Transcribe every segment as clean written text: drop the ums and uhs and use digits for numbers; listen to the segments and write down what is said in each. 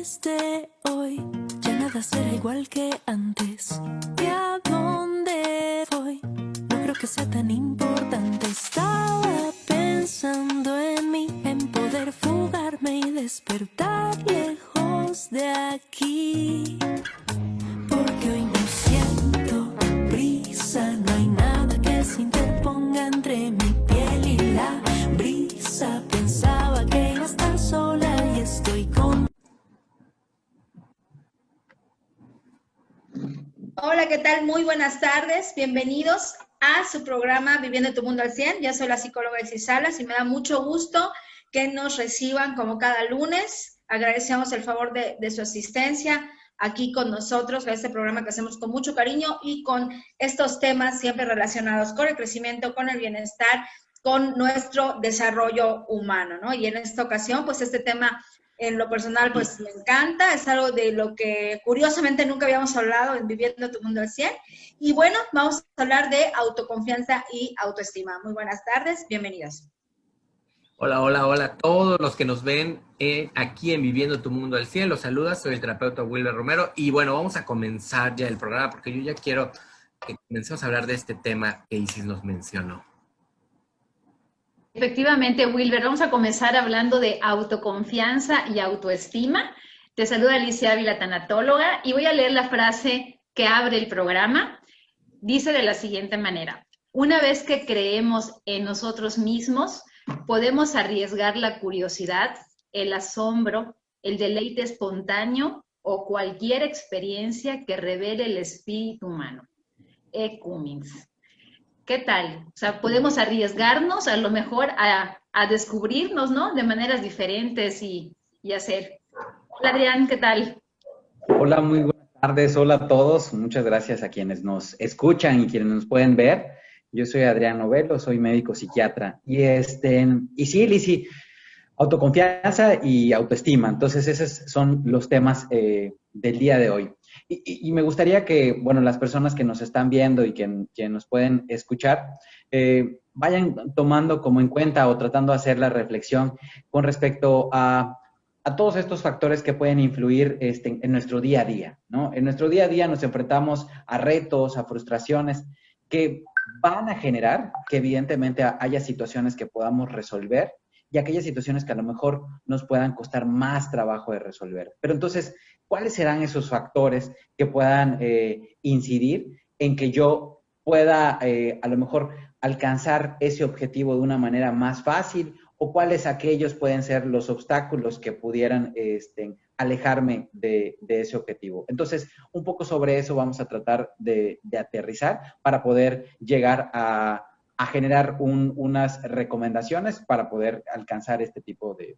desde hoy ya nada será igual que antes. ¿Y a dónde voy? No creo que sea tan importante. Estaba pensando en mí, en poder fugarme y despertar lejos de aquí. Porque hoy no siento brisa, no hay nada que se interponga entre mi piel y la brisa. Pensaba que iba a estar sola y estoy con... Hola, ¿qué tal? Muy buenas tardes. Bienvenidos a su programa Viviendo tu Mundo al 100. Yo soy la psicóloga Elsie Salas y me da mucho gusto que nos reciban como cada lunes. Agradecemos el favor de su asistencia aquí con nosotros a este programa que hacemos con mucho cariño y con estos temas siempre relacionados con el crecimiento, con el bienestar, con nuestro desarrollo humano, ¿no? Y en esta ocasión, pues este tema en lo personal, pues me encanta, es algo de lo que curiosamente nunca habíamos hablado en Viviendo tu Mundo al 100. Y bueno, vamos a hablar de autoconfianza y autoestima. Muy buenas tardes, bienvenidos. Hola, hola, hola a todos los que nos ven aquí en Viviendo tu Mundo al 100. Los saluda, soy el terapeuta Wilber Romero. Y bueno, vamos a comenzar ya el programa porque yo ya quiero que comencemos a hablar de este tema que Isis nos mencionó. Efectivamente, Wilber, vamos a comenzar hablando de autoconfianza y autoestima. Te saluda Alicia Ávila, tanatóloga, y voy a leer la frase que abre el programa. Dice de la siguiente manera: una vez que creemos en nosotros mismos, podemos arriesgar la curiosidad, el asombro, el deleite espontáneo o cualquier experiencia que revele el espíritu humano. E. Cummings. ¿Qué tal? O sea, podemos arriesgarnos a lo mejor a descubrirnos, ¿no? De maneras diferentes y hacer. Hola, Adrián, ¿qué tal? Hola, muy buenas tardes. Hola a todos. Muchas gracias a quienes nos escuchan y quienes nos pueden ver. Yo soy Adrián Novelo, soy médico psiquiatra. Y sí, Lisi, autoconfianza y autoestima. Entonces, esos son los temas del día de hoy. Y me gustaría que, bueno, las personas que nos están viendo y que nos pueden escuchar, vayan tomando como en cuenta o tratando de hacer la reflexión con respecto a todos estos factores que pueden influir en nuestro día a día, ¿no? En nuestro día a día nos enfrentamos a retos, a frustraciones que van a generar que evidentemente haya situaciones que podamos resolver y aquellas situaciones que a lo mejor nos puedan costar más trabajo de resolver. Pero entonces, ¿cuáles serán esos factores que puedan incidir en que yo pueda a lo mejor alcanzar ese objetivo de una manera más fácil? ¿O cuáles aquellos pueden ser los obstáculos que pudieran alejarme de ese objetivo? Entonces, un poco sobre eso vamos a tratar de aterrizar para poder llegar a generar unas recomendaciones para poder alcanzar este tipo de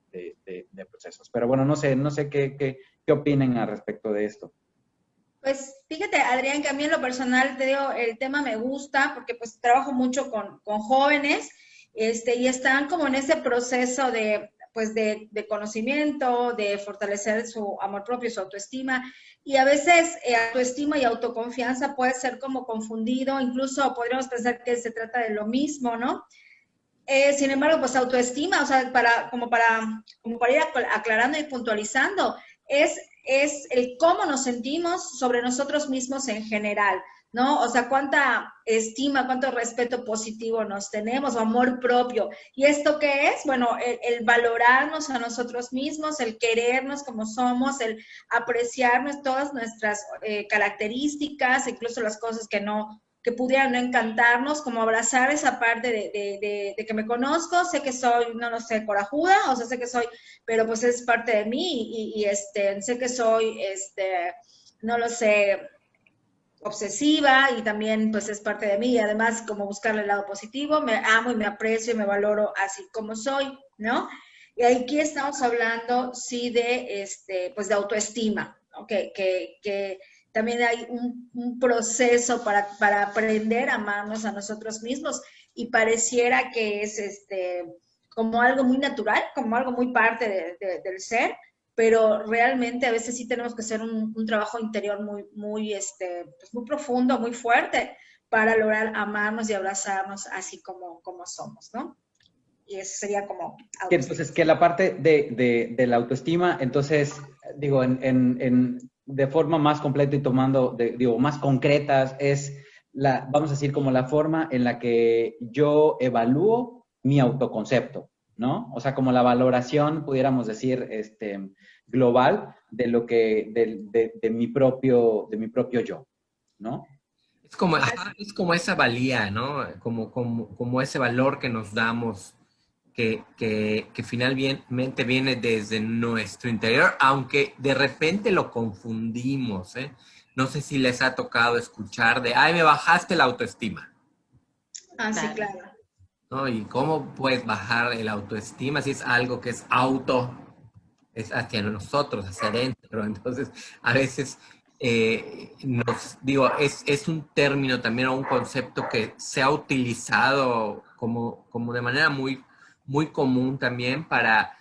procesos. Pero bueno, no sé qué opinen al respecto de esto. Pues fíjate, Adrián, que a mí en lo personal, te digo, el tema me gusta porque pues trabajo mucho con jóvenes y están como en ese proceso de conocimiento, de fortalecer su amor propio, su autoestima, y a veces autoestima y autoconfianza puede ser como confundido, incluso podríamos pensar que se trata de lo mismo, ¿no? Sin embargo, pues autoestima, o sea, como para ir aclarando y puntualizando, es el cómo nos sentimos sobre nosotros mismos en general, ¿no? O sea, cuánta estima, cuánto respeto positivo nos tenemos, o amor propio. ¿Y esto qué es? Bueno, el valorarnos a nosotros mismos, el querernos como somos, el apreciarnos todas nuestras características, incluso las cosas que pudieran no encantarnos, como abrazar esa parte de que me conozco, sé que soy, no lo sé, corajuda, o sea, sé que soy, pero pues es parte de mí, y sé que soy, no lo sé, obsesiva, y también pues es parte de mí, y además como buscarle el lado positivo, me amo y me aprecio y me valoro así como soy, ¿no? Y aquí estamos hablando, sí, pues de autoestima, ¿no? Que también hay un proceso para aprender a amarnos a nosotros mismos, y pareciera que es como algo muy natural, como algo muy parte del ser, pero realmente a veces sí tenemos que hacer un trabajo interior pues muy profundo, muy fuerte, para lograr amarnos y abrazarnos así como somos, ¿no? Y eso sería como Entonces, que la parte de la autoestima, entonces, digo, de forma más completa y tomando, digo, más concretas, es vamos a decir, como la forma en la que yo evalúo mi autoconcepto, ¿no? O sea, como la valoración, pudiéramos decir, global de lo que, de mi propio yo, ¿no? Es como, ajá, es como esa valía, ¿no? Como ese valor que nos damos, que finalmente viene desde nuestro interior, aunque de repente lo confundimos, ¿eh? No sé si les ha tocado escuchar de, ay, me bajaste la autoestima, Ah, sí, Claro. claro. ¿no? ¿Y cómo puedes bajar el autoestima si es algo que es hacia nosotros, hacia adentro? Entonces, a veces digo, es un término también o un concepto que se ha utilizado como de manera muy común también para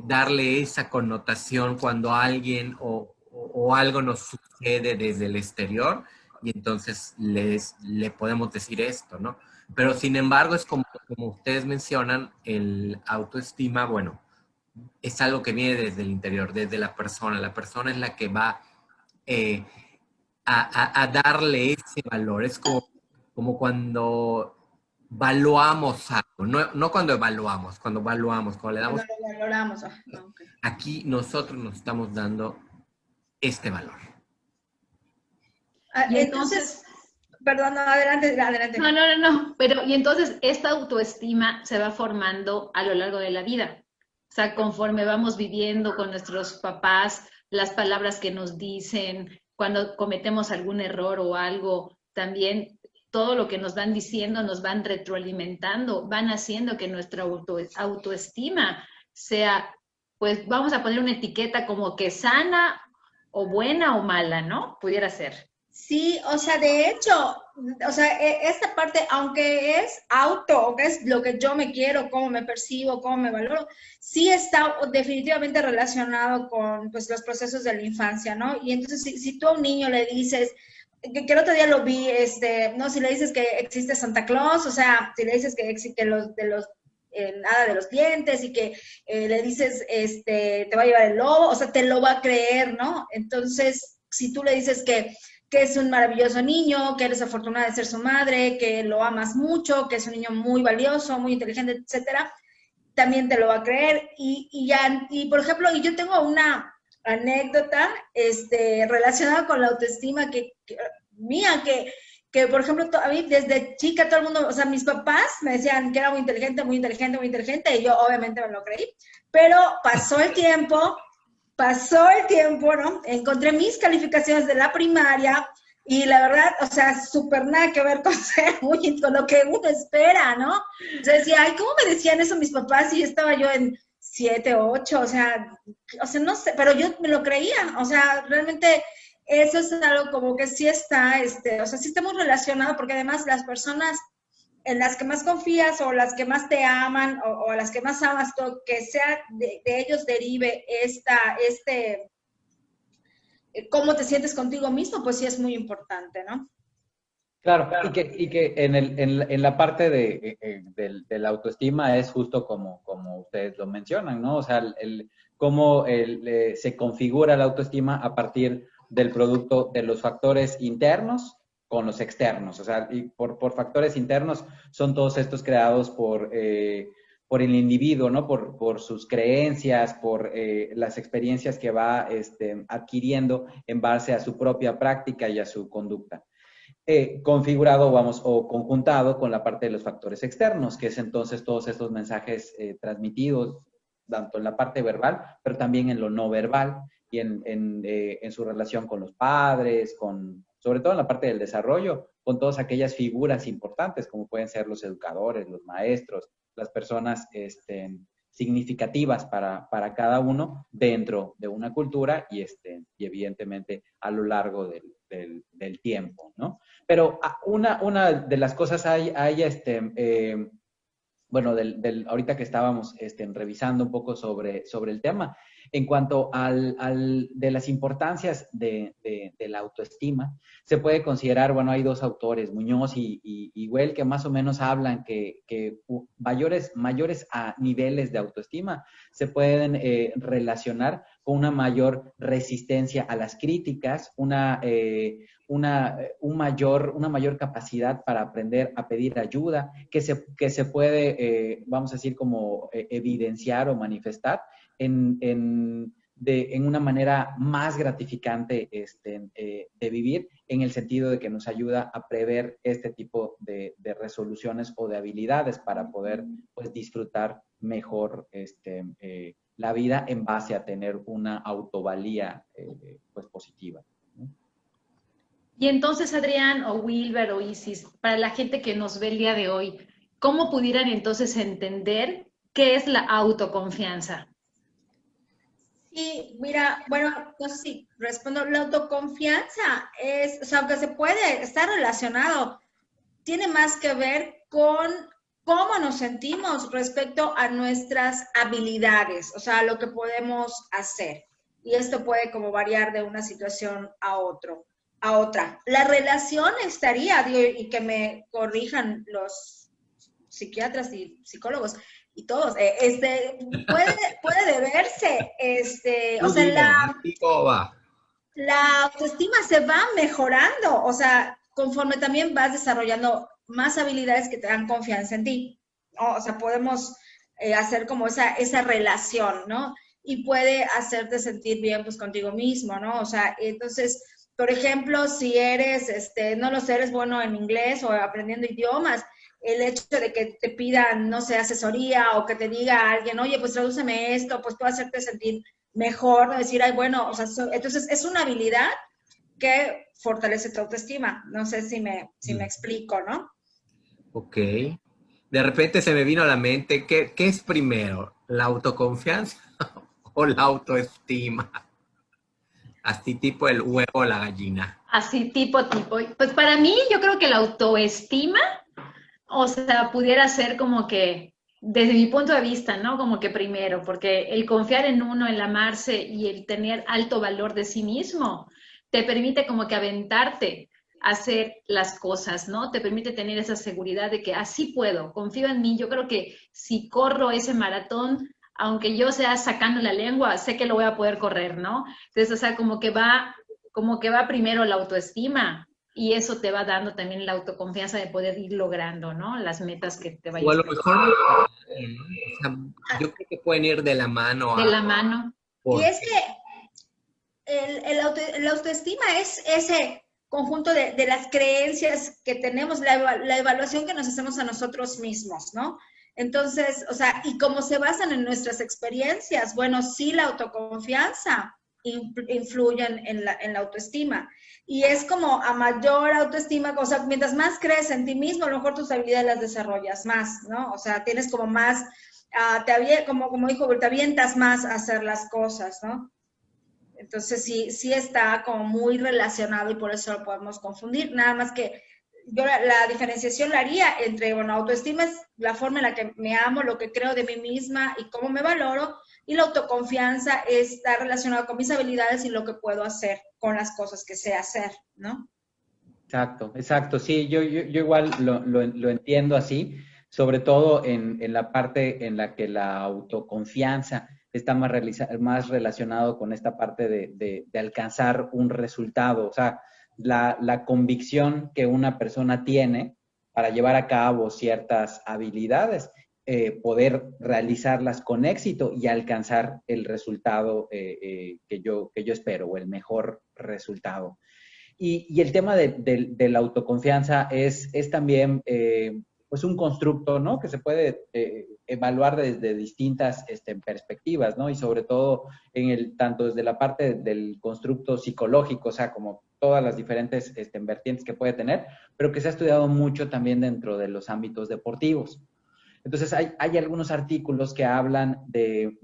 darle esa connotación cuando alguien o algo nos sucede desde el exterior y entonces le podemos decir esto, ¿no? Pero sin embargo, es como ustedes mencionan, el autoestima, bueno, es algo que viene desde el interior, desde la persona. La persona es la que va eh, a darle ese valor. Es como cuando valuamos algo, no cuando evaluamos, cuando le Cuando damos, lo valoramos. Ok. aquí nosotros nos estamos dando este valor. Ah, Y entonces, entonces, perdón, no, adelante, no, adelante. pero y entonces esta autoestima se va formando a lo largo de la vida. O sea, conforme vamos viviendo con nuestros papás, las palabras que nos dicen, cuando cometemos algún error o algo, también todo lo que nos van diciendo nos van retroalimentando, van haciendo que nuestra autoestima sea, pues vamos a poner una etiqueta como que sana o buena o mala, ¿no? Pudiera ser. Sí, o sea, de hecho, o sea, esta parte, aunque es auto, o que es lo que yo me quiero, cómo me percibo, cómo me valoro, sí está definitivamente relacionado con, pues, los procesos de la infancia, ¿no? Y entonces, si tú a un niño le dices, que el otro día lo vi, no, si le dices que existe Santa Claus, o sea, si le dices que existe los nada de los dientes y que le dices, te va a llevar el lobo, o sea, te lo va a creer, ¿no? Entonces, si tú le dices que es un maravilloso niño, que eres afortunada de ser su madre, que lo amas mucho, que es un niño muy valioso, muy inteligente, etcétera, también te lo va a creer. Y por ejemplo, y yo tengo una anécdota relacionada con la autoestima mía, que por ejemplo, a mí desde chica todo el mundo, o sea, mis papás me decían que era muy inteligente, muy inteligente, muy inteligente, y yo obviamente me lo creí, pero pasó el tiempo, ¿no? Encontré mis calificaciones de la primaria y la verdad, o sea, súper nada que ver con con lo que uno espera, ¿no? O sea, decía, ay, ¿cómo me decían eso mis papás si estaba yo en 7, 8? O sea, no sé, pero yo me lo creía, o sea, realmente eso es algo como que sí está, o sea, sí está muy relacionado porque además las personas en las que más confías o las que más te aman o las que más amas, que sea de ellos derive cómo te sientes contigo mismo, pues sí es muy importante, ¿no? Claro, y que en la parte de la autoestima es justo como ustedes lo mencionan, ¿no? O sea, cómo se configura la autoestima a partir del producto de los factores internos con los externos. O sea, y por factores internos son todos estos creados por el individuo, ¿no? Por sus creencias, por las experiencias que va adquiriendo en base a su propia práctica y a su conducta. Configurado, vamos, o conjuntado con la parte de los factores externos, que es entonces todos estos mensajes transmitidos, tanto en la parte verbal, pero también en lo no verbal y en su relación con los padres, sobre todo en la parte del desarrollo, con todas aquellas figuras importantes, como pueden ser los educadores, los maestros, las personas significativas para cada uno dentro de una cultura y evidentemente a lo largo del tiempo, ¿no? Pero una de las cosas bueno, ahorita que estábamos revisando un poco sobre el tema, En cuanto de las importancias de la autoestima, se puede considerar, bueno, hay dos autores, Muñoz y Well, que más o menos hablan que mayores a niveles de autoestima se pueden relacionar con una mayor resistencia a las críticas, una mayor capacidad para aprender a pedir ayuda, que se puede, vamos a decir, como evidenciar o manifestar en una manera más gratificante de vivir, en el sentido de que nos ayuda a prever este tipo de resoluciones o de habilidades para poder, pues, disfrutar mejor la vida en base a tener una autovalía pues positiva. Y entonces, Adrián, o Wilber, o Isis, para la gente que nos ve el día de hoy, ¿cómo pudieran entonces entender qué es la autoconfianza? Sí, mira, bueno, no sé si respondo. La autoconfianza es, o sea, aunque se puede estar relacionado, tiene más que ver con cómo nos sentimos respecto a nuestras habilidades, o sea, lo que podemos hacer. Y esto puede como variar de una situación a otra. La relación estaría, digo, y que me corrijan los psiquiatras y psicólogos y todos, puede deberse, o sea, la autoestima se va mejorando, o sea, conforme también vas desarrollando más habilidades que te dan confianza en ti, ¿no? O sea, podemos hacer como esa relación, ¿no? Y puede hacerte sentir bien, pues, contigo mismo, ¿no? O sea, entonces, por ejemplo, si eres, no lo sé, eres bueno en inglés o aprendiendo idiomas, el hecho de que te pidan, no sé, asesoría o que te diga alguien, oye, pues tradúceme esto, pues puede hacerte sentir mejor, ¿no? Decir, ay, bueno, o sea, entonces es una habilidad que fortalece tu autoestima. No sé si me explico, ¿no? Ok. De repente se me vino a la mente, ¿qué es primero? ¿La autoconfianza o la autoestima? Así tipo el huevo o la gallina. Así tipo. Pues para mí yo creo que la autoestima, o sea, pudiera ser como que, desde mi punto de vista, ¿no? Como que primero, porque el confiar en uno, el amarse y el tener alto valor de sí mismo, te permite como que aventarte a hacer las cosas, ¿no? Te permite tener esa seguridad de que así puedo, confío en mí. Yo creo que si corro ese maratón, aunque yo sea sacando la lengua, sé que lo voy a poder correr, ¿no? Entonces, o sea, como que va primero la autoestima, y eso te va dando también la autoconfianza de poder ir logrando, ¿no? Las metas que te O a vayas lo mejor, o sea, yo creo que pueden ir de la mano. de la mano. Y Porque es que el autoestima es ese conjunto de las creencias que tenemos, la evaluación que nos hacemos a nosotros mismos, ¿no? Entonces, o sea, y como se basan en nuestras experiencias, bueno, sí, la autoconfianza influye en la autoestima. Y es como a mayor autoestima, o sea, mientras más crees en ti mismo, a lo mejor tus habilidades las desarrollas más, ¿no? O sea, tienes como más, como dijo, te avientas más a hacer las cosas, ¿no? Entonces sí está como muy relacionado y por eso lo podemos confundir. Nada más que yo la diferenciación la haría entre, bueno, autoestima es la forma en la que me amo, lo que creo de mí misma y cómo me valoro, y la autoconfianza está relacionada con mis habilidades y lo que puedo hacer con las cosas que sé hacer, ¿no? Exacto. Sí, yo igual lo entiendo así, sobre todo en la parte en la que la autoconfianza está más relacionado con esta parte de alcanzar un resultado, o sea, la convicción que una persona tiene para llevar a cabo ciertas habilidades, poder realizarlas con éxito y alcanzar el resultado que yo espero, o el mejor resultado. Y el tema de la autoconfianza es también pues un constructo, ¿no? Que se puede evaluar desde distintas perspectivas, ¿no? Y sobre todo tanto desde la parte del constructo psicológico, o sea, como todas las diferentes vertientes que puede tener, pero que se ha estudiado mucho también dentro de los ámbitos deportivos. Entonces, hay algunos artículos que hablan de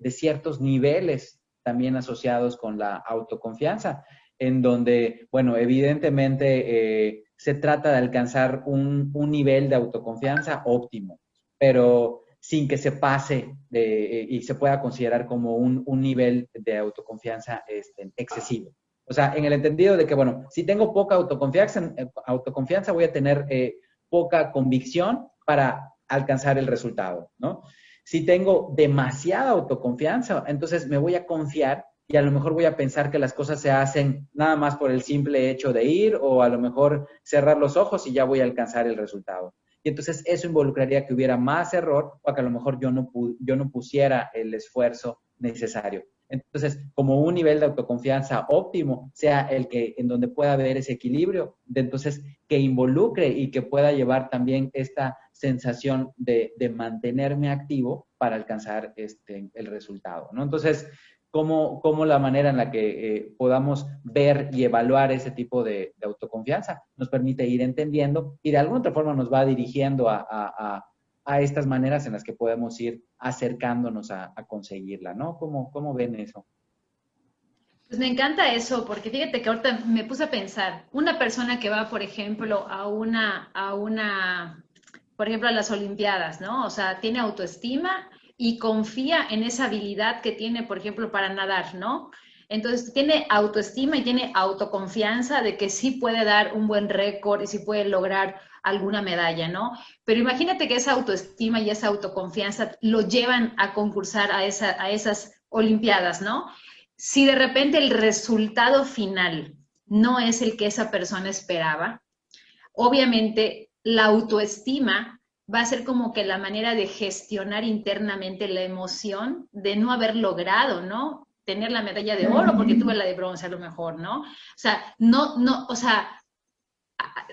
ciertos niveles también asociados con la autoconfianza, en donde, bueno, evidentemente se trata de alcanzar un nivel de autoconfianza óptimo, pero sin que se pase y se pueda considerar como un nivel de autoconfianza excesivo. O sea, en el entendido de que, bueno, si tengo poca autoconfianza voy a tener poca convicción para alcanzar el resultado, ¿no? Si tengo demasiada autoconfianza, entonces me voy a confiar y a lo mejor voy a pensar que las cosas se hacen nada más por el simple hecho de ir, o a lo mejor cerrar los ojos y ya voy a alcanzar el resultado. Y entonces eso involucraría que hubiera más error, o que a lo mejor yo no pusiera el esfuerzo necesario. Entonces, como un nivel de autoconfianza óptimo sea el que en donde pueda haber ese equilibrio, entonces que involucre y que pueda llevar también esta sensación de mantenerme activo para alcanzar el resultado, ¿no? Entonces, cómo la manera en la que podamos ver y evaluar ese tipo de autoconfianza nos permite ir entendiendo y de alguna otra forma nos va dirigiendo a estas maneras en las que podemos ir acercándonos a conseguirla, ¿no? ¿Cómo ven eso? Pues me encanta eso, porque fíjate que ahorita me puse a pensar, una persona que va, por ejemplo, por ejemplo, a las Olimpiadas, ¿no? O sea, tiene autoestima y confía en esa habilidad que tiene, por ejemplo, para nadar, ¿no? Entonces, tiene autoestima y tiene autoconfianza de que sí puede dar un buen récord y sí puede lograr alguna medalla, ¿no? Pero imagínate que esa autoestima y esa autoconfianza lo llevan a concursar a esas Olimpiadas, ¿no? Si de repente el resultado final no es el que esa persona esperaba, obviamente la autoestima va a ser como que la manera de gestionar internamente la emoción de no haber logrado, ¿no? Tener la medalla de oro porque tuve la de bronce a lo mejor, ¿no? O sea,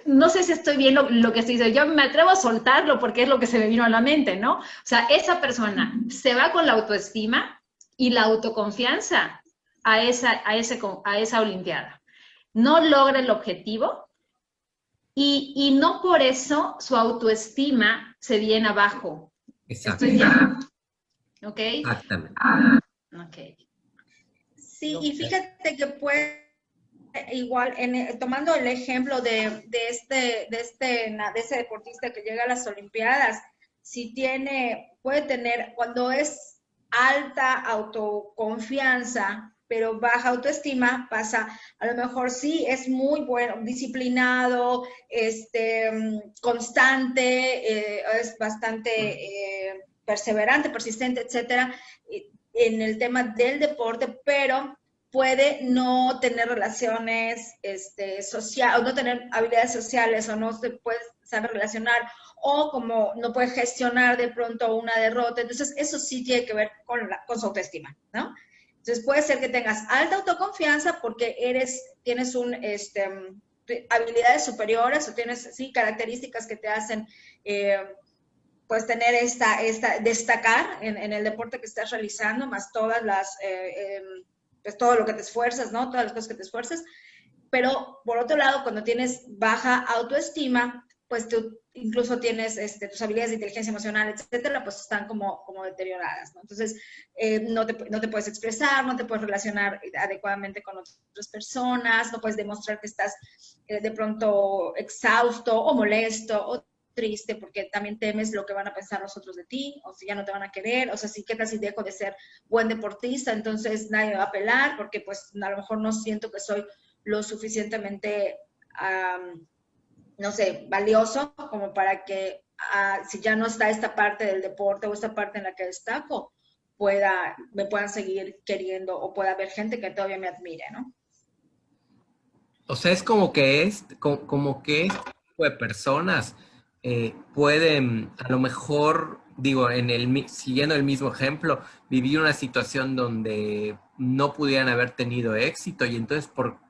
no sé si estoy bien lo que estoy diciendo, yo me atrevo a soltarlo porque es lo que se me vino a la mente, ¿no? O sea, esa persona se va con la autoestima y la autoconfianza a esa Olimpiada. No logra el objetivo y no por eso su autoestima se viene abajo. Exacto. ¿Estoy bien? ¿Ok? Exactamente. Ok. Sí, y fíjate que puede igual, tomando el ejemplo de ese deportista que llega a las Olimpiadas, si puede tener, cuando es alta autoconfianza, pero baja autoestima, pasa, a lo mejor sí, es muy bueno, disciplinado, constante, es bastante perseverante, persistente, etcétera, en el tema del deporte, pero puede no tener relaciones sociales, o no tener habilidades sociales, o no se puede saber relacionar, o como no puede gestionar de pronto una derrota. Entonces, eso sí tiene que ver con su autoestima, ¿no? Entonces, puede ser que tengas alta autoconfianza porque tienes habilidades superiores, o tienes, sí, características que te hacen pues tener destacar en el deporte que estás realizando, más todas pues todo lo que te esfuerzas, ¿no? Todas las cosas que te esfuerzas. Pero, por otro lado, cuando tienes baja autoestima, pues tú incluso tienes tus habilidades de inteligencia emocional, etcétera, pues están como deterioradas, ¿no? Entonces, no te puedes expresar, no te puedes relacionar adecuadamente con otras personas, no puedes demostrar que estás de pronto exhausto o molesto o triste porque también temes lo que van a pensar los otros de ti, o si ya no te van a querer, o sea, sí, ¿qué tal si dejo de ser buen deportista? Entonces nadie me va a apelar porque pues a lo mejor no siento que soy lo suficientemente, no sé, valioso como para que si ya no está esta parte del deporte o esta parte en la que destaco, me puedan seguir queriendo, o pueda haber gente que todavía me admire, ¿no? O sea, es como que este tipo de personas pueden, a lo mejor, digo, siguiendo el mismo ejemplo, vivir una situación donde no pudieran haber tenido éxito, y entonces por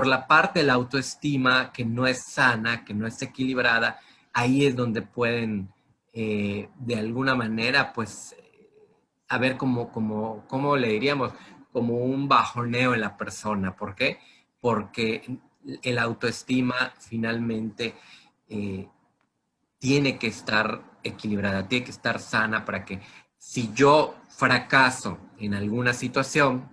la parte de la autoestima que no es sana, que no es equilibrada, ahí es donde pueden, de alguna manera, pues, haber ¿cómo le diríamos? Como un bajoneo en la persona. ¿Por qué? Porque el autoestima finalmente tiene que estar equilibrada, tiene que estar sana para que si yo fracaso en alguna situación,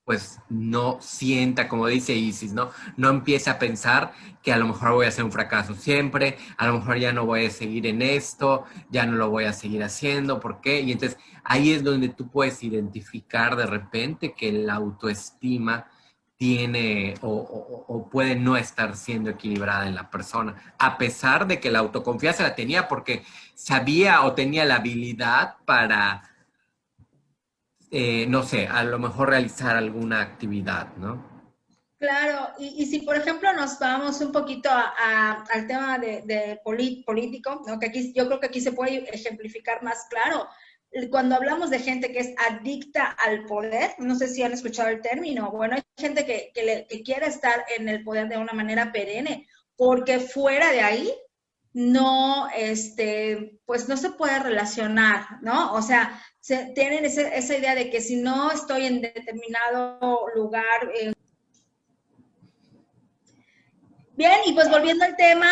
pues no sienta, como dice Isis, ¿no? No empiece a pensar que a lo mejor voy a ser un fracaso siempre, a lo mejor ya no voy a seguir en esto, ya no lo voy a seguir haciendo, ¿por qué? Y entonces ahí es donde tú puedes identificar de repente que la autoestima tiene o puede no estar siendo equilibrada en la persona, a pesar de que la autoconfianza la tenía porque sabía o tenía la habilidad para no sé, a lo mejor realizar alguna actividad, ¿no? Claro, y si por ejemplo nos vamos un poquito al tema político, ¿no? Que aquí yo creo que aquí se puede ejemplificar más claro. Cuando hablamos de gente que es adicta al poder, no sé si han escuchado el término, bueno, hay gente que quiere estar en el poder de una manera perenne, porque fuera de ahí no, pues no se puede relacionar, ¿no? O sea, tienen esa idea de que si no estoy en determinado lugar, bien, y pues volviendo al tema,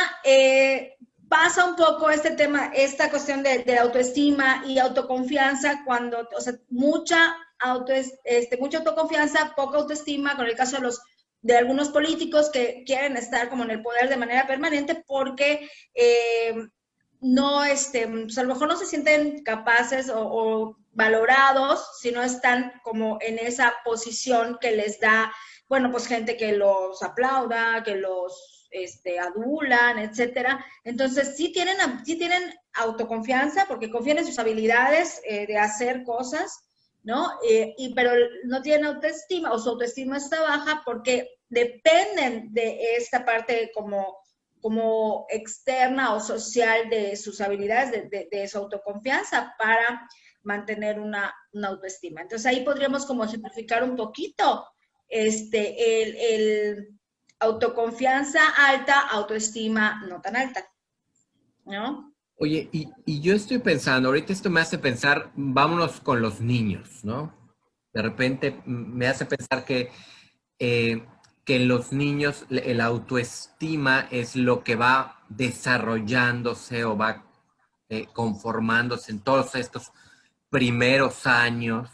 pasa un poco este tema, esta cuestión de la autoestima y autoconfianza cuando, o sea, mucha autoconfianza, poca autoestima, con el caso de algunos políticos que quieren estar como en el poder de manera permanente porque no, pues a lo mejor no se sienten capaces o valorados si no están como en esa posición que les da, bueno, pues gente que los aplauda, que los adulan, etcétera. Entonces, sí tienen autoconfianza porque confían en sus habilidades de hacer cosas, ¿no? Pero no tienen autoestima o su autoestima está baja porque dependen de esta parte como externa o social de sus habilidades, de su autoconfianza para mantener una autoestima. Entonces ahí podríamos como ejemplificar un poquito el autoconfianza alta, autoestima no tan alta, ¿no? Oye, y yo estoy pensando, ahorita esto me hace pensar, vámonos con los niños, ¿no? De repente me hace pensar que en los niños el autoestima es lo que va desarrollándose o va conformándose en todos estos primeros años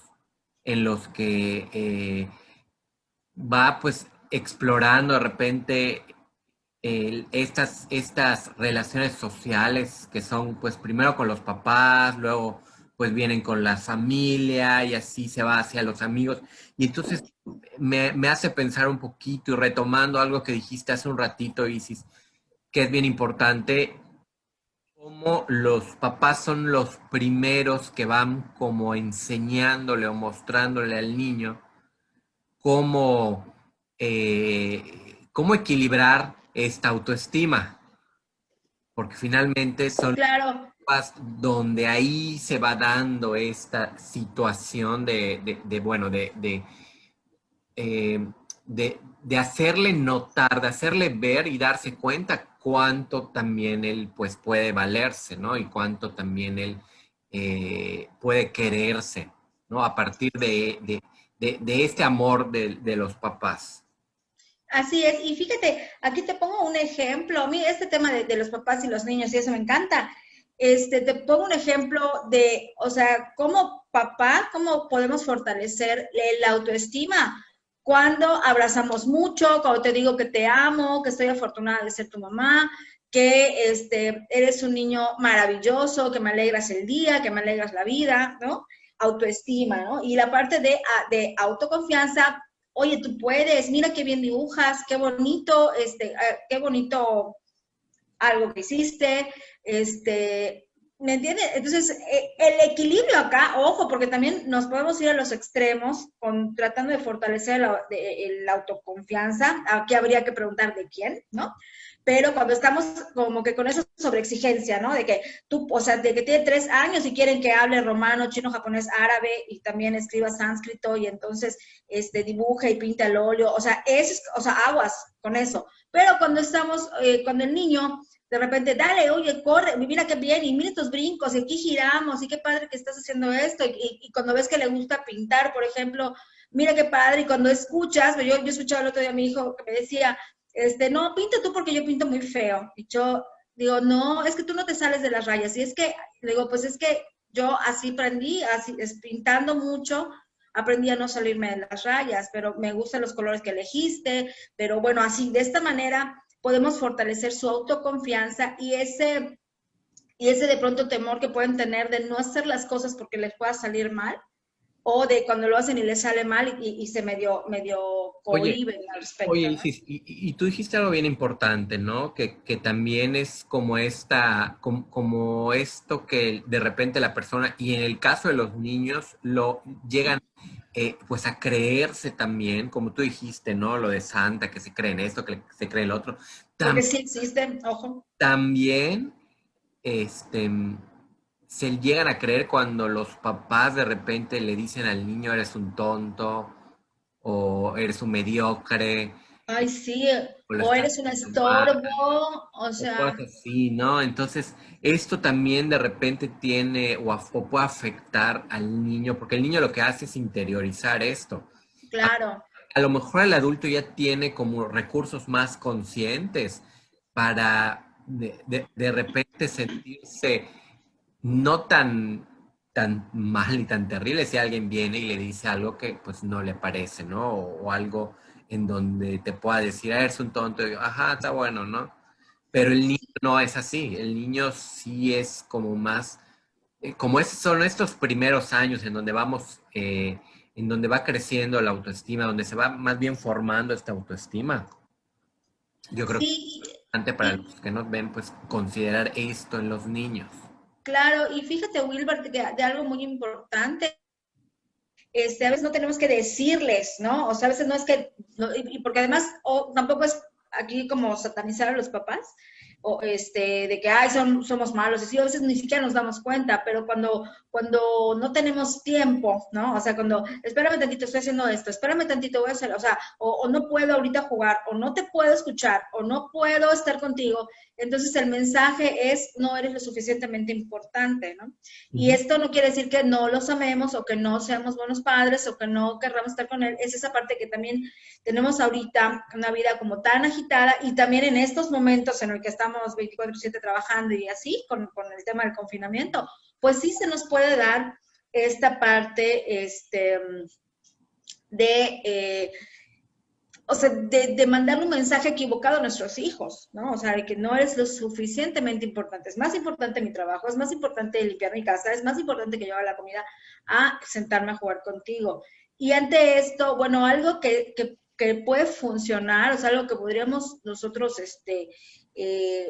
en los que va pues explorando de repente estas relaciones sociales que son pues primero con los papás, luego pues vienen con la familia y así se va hacia los amigos. Y entonces me hace pensar un poquito y retomando algo que dijiste hace un ratito, Isis, que es bien importante, cómo los papás son los primeros que van como enseñándole o mostrándole al niño cómo, cómo equilibrar esta autoestima, porque finalmente son Claro, donde ahí se va dando esta situación bueno, de hacerle notar, de hacerle ver y darse cuenta cuánto también él pues puede valerse, ¿no? Y cuánto también él puede quererse, ¿no? A partir de este amor de los papás. así es. Y fíjate, aquí te pongo un ejemplo. A mí este tema de los papás y los niños, y eso me encanta. Te pongo un ejemplo de, o sea, como papá, cómo podemos fortalecer la autoestima cuando abrazamos mucho, cuando te digo que te amo, que estoy afortunada de ser tu mamá, que eres un niño maravilloso, que me alegras el día, que me alegras la vida, ¿no? Autoestima, ¿no? Y la parte de autoconfianza, oye, tú puedes, mira qué bien dibujas, qué bonito algo que hiciste, ¿me entiendes? Entonces, el equilibrio acá, ojo, porque también nos podemos ir a los extremos tratando de fortalecer la autoconfianza. Aquí habría que preguntar de quién, ¿no? Pero cuando estamos como que con esa sobreexigencia, ¿no? De que tú, o sea, de que tiene 3 años y quieren que hable romano, chino, japonés, árabe y también escriba sánscrito y entonces dibuja y pinta el óleo, o sea, aguas con eso. Pero cuando cuando el niño de repente, dale, oye, corre, mira qué bien, y mira estos brincos, y aquí giramos, y qué padre que estás haciendo esto, y cuando ves que le gusta pintar, por ejemplo, mira qué padre, y cuando escuchas, yo escuchaba el otro día a mi hijo que me decía, no, pinta tú porque yo pinto muy feo, y yo digo, no, es que tú no te sales de las rayas, y es que, le digo, pues es que yo así aprendí, así, es pintando mucho, aprendí a no salirme de las rayas, pero me gustan los colores que elegiste, pero bueno, así, de esta manera podemos fortalecer su autoconfianza y ese de pronto temor que pueden tener de no hacer las cosas porque les pueda salir mal, o de cuando lo hacen y les sale mal y se medio cohiben al respecto. Oye, ¿no? Isis, y tú dijiste algo bien importante, ¿no? Que también es como como esto que de repente la persona, y en el caso de los niños, lo llegan pues a creerse también, como tú dijiste, ¿no? Lo de Santa, que se cree en esto, que se cree en lo otro. Porque sí existen, ojo. También, se llegan a creer cuando los papás de repente le dicen al niño, eres un tonto, o eres un mediocre, Ay, sí, la o estás eres un haciendo mal, estorbo, o o sea, cosas así, ¿no? Entonces, esto también de repente tiene o puede afectar al niño, porque el niño lo que hace es interiorizar esto. claro. A lo mejor el adulto ya tiene como recursos más conscientes para de repente sentirse no tan mal y tan terrible si alguien viene y le dice algo que pues no le parece, ¿no? O algo en donde te pueda decir, eres un tonto, y, ajá, está bueno, ¿no? Pero el niño no es así, el niño sí es como más, son estos primeros años en donde en donde va creciendo la autoestima, donde se va más bien formando esta autoestima. Yo creo que es Sí, importante para y, los que nos ven, pues considerar esto en los niños. claro, y fíjate, Wilbert, de algo muy importante, a veces no tenemos que decirles, ¿no? O sea, a veces no es que, y porque además tampoco es aquí como satanizar a los papás, o de que, ay, somos malos, y a veces ni siquiera nos damos cuenta, pero cuando no tenemos tiempo, ¿no? O sea, cuando, espérame tantito, estoy haciendo esto, espérame tantito, voy a hacer, o sea, o no puedo ahorita jugar, o no te puedo escuchar, o no puedo estar contigo, entonces el mensaje es, no eres lo suficientemente importante, ¿no? Y esto no quiere decir que no los amemos, o que no seamos buenos padres, o que no querramos estar con él, es esa parte que también tenemos ahorita una vida como tan agitada, y también en estos momentos en el que estamos 24/7 trabajando y así, con el tema del confinamiento, pues sí se nos puede dar esta parte o sea, de mandarle un mensaje equivocado a nuestros hijos, ¿no? O sea, de que no eres lo suficientemente importante. Es más importante mi trabajo, es más importante limpiar mi casa, es más importante que yo haga la comida a sentarme a jugar contigo. Y ante esto, bueno, algo que puede funcionar, o sea, algo que podríamos nosotros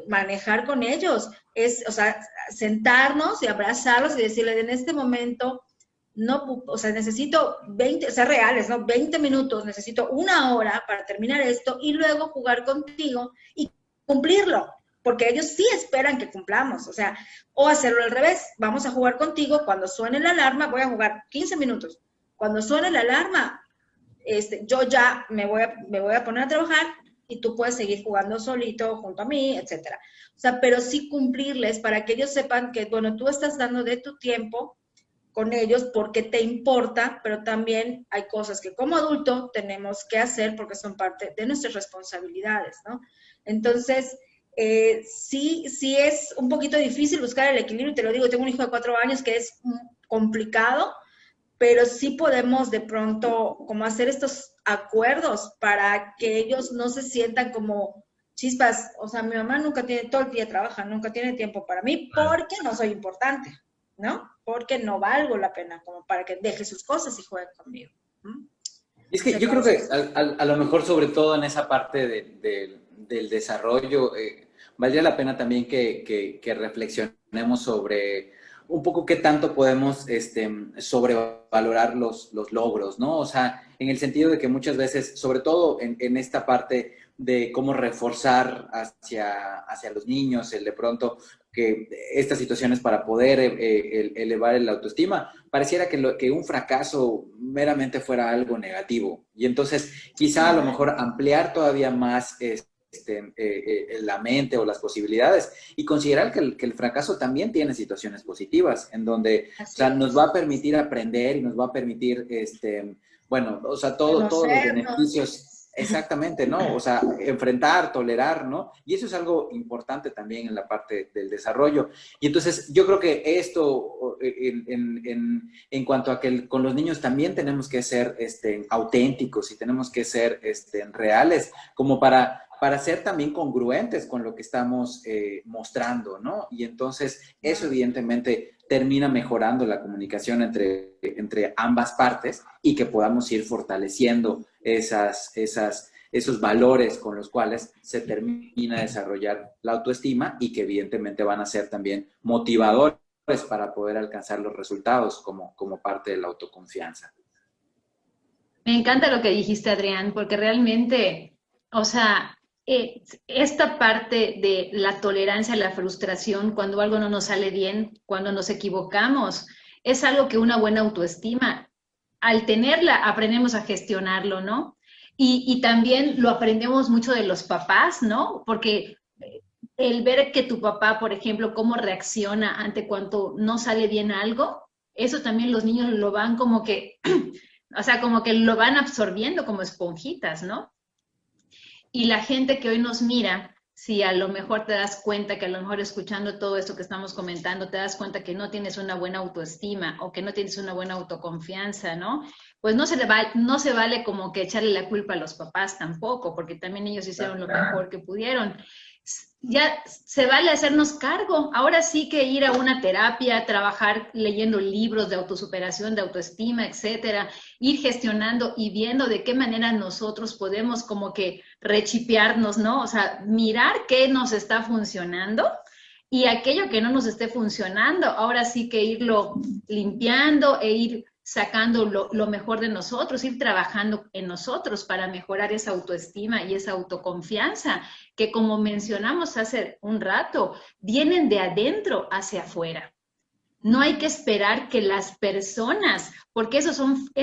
manejar con ellos, es, o sea, sentarnos y abrazarlos y decirles, en este momento, no, o sea, necesito 20, o sea, reales, ¿no? 20 minutos, necesito una hora para terminar esto y luego jugar contigo y cumplirlo, porque ellos sí esperan que cumplamos, o sea, o hacerlo al revés, vamos a jugar contigo, cuando suene la alarma, voy a jugar 15 minutos, cuando suene la alarma, yo ya me voy a poner a trabajar y tú puedes seguir jugando solito junto a mí, etcétera. O sea, pero sí cumplirles para que ellos sepan que, bueno, tú estás dando de tu tiempo con ellos porque te importa, pero también hay cosas que como adulto tenemos que hacer porque son parte de nuestras responsabilidades, ¿no? Entonces, sí es un poquito difícil buscar el equilibrio, te lo digo, tengo un hijo de 4 años que es complicado, pero sí podemos de pronto como hacer estos acuerdos para que ellos no se sientan como chispas, o sea, mi mamá nunca tiene, todo el día trabaja, nunca tiene tiempo para mí porque no soy importante, ¿no? Porque no valgo la pena, como para que deje sus cosas y juegue conmigo. Es que yo creo que a lo mejor sobre todo en esa parte del desarrollo, valdría la pena también que reflexionemos sobre un poco qué tanto podemos sobrevalorar los logros, ¿no? O sea, en el sentido de que muchas veces, sobre todo en esta parte de cómo reforzar hacia los niños, el de pronto que estas situaciones para poder elevar el autoestima, pareciera que un fracaso meramente fuera algo negativo. Y entonces quizá a lo mejor ampliar todavía más la mente o las posibilidades y considerar que el fracaso también tiene situaciones positivas en donde o sea, nos va a permitir aprender y nos va a permitir, bueno, o sea, todos los beneficios. Exactamente, ¿no? O sea, enfrentar, tolerar, ¿no? Y eso es algo importante también en la parte del desarrollo. Y entonces yo creo que esto, en cuanto a que con los niños también tenemos que ser auténticos y tenemos que ser reales, como para ser también congruentes con lo que estamos mostrando, ¿no? Y entonces eso evidentemente termina mejorando la comunicación entre ambas partes y que podamos ir fortaleciendo esos valores con los cuales se termina de desarrollar la autoestima y que evidentemente van a ser también motivadores para poder alcanzar los resultados como parte de la autoconfianza. Me encanta lo que dijiste, Adrián, porque realmente, o sea, esta parte de la tolerancia a la frustración, cuando algo no nos sale bien, cuando nos equivocamos, es algo que una buena autoestima, al tenerla, aprendemos a gestionarlo, ¿no? Y también lo aprendemos mucho de los papás, ¿no? Porque el ver que tu papá, por ejemplo, cómo reacciona ante cuando no sale bien algo, eso también los niños lo van como que, o sea, como que lo van absorbiendo como esponjitas, ¿no? Y la gente que hoy nos mira, si a lo mejor te das cuenta que a lo mejor escuchando todo esto que estamos comentando, te das cuenta que no tienes una buena autoestima o que no tienes una buena autoconfianza, ¿no? Pues no se vale como que echarle la culpa a los papás tampoco, porque también ellos hicieron lo mejor que pudieron. Ya se vale hacernos cargo. Ahora sí que ir a una terapia, trabajar leyendo libros de autosuperación, de autoestima, etcétera, ir gestionando y viendo de qué manera nosotros podemos como que rechipearnos, ¿no? O sea, mirar qué nos está funcionando y aquello que no nos esté funcionando, ahora sí que irlo limpiando e ir sacando lo mejor de nosotros, ir trabajando en nosotros para mejorar esa autoestima y esa autoconfianza que, como mencionamos hace un rato, vienen de adentro hacia afuera. No hay que esperar que las personas, porque esa es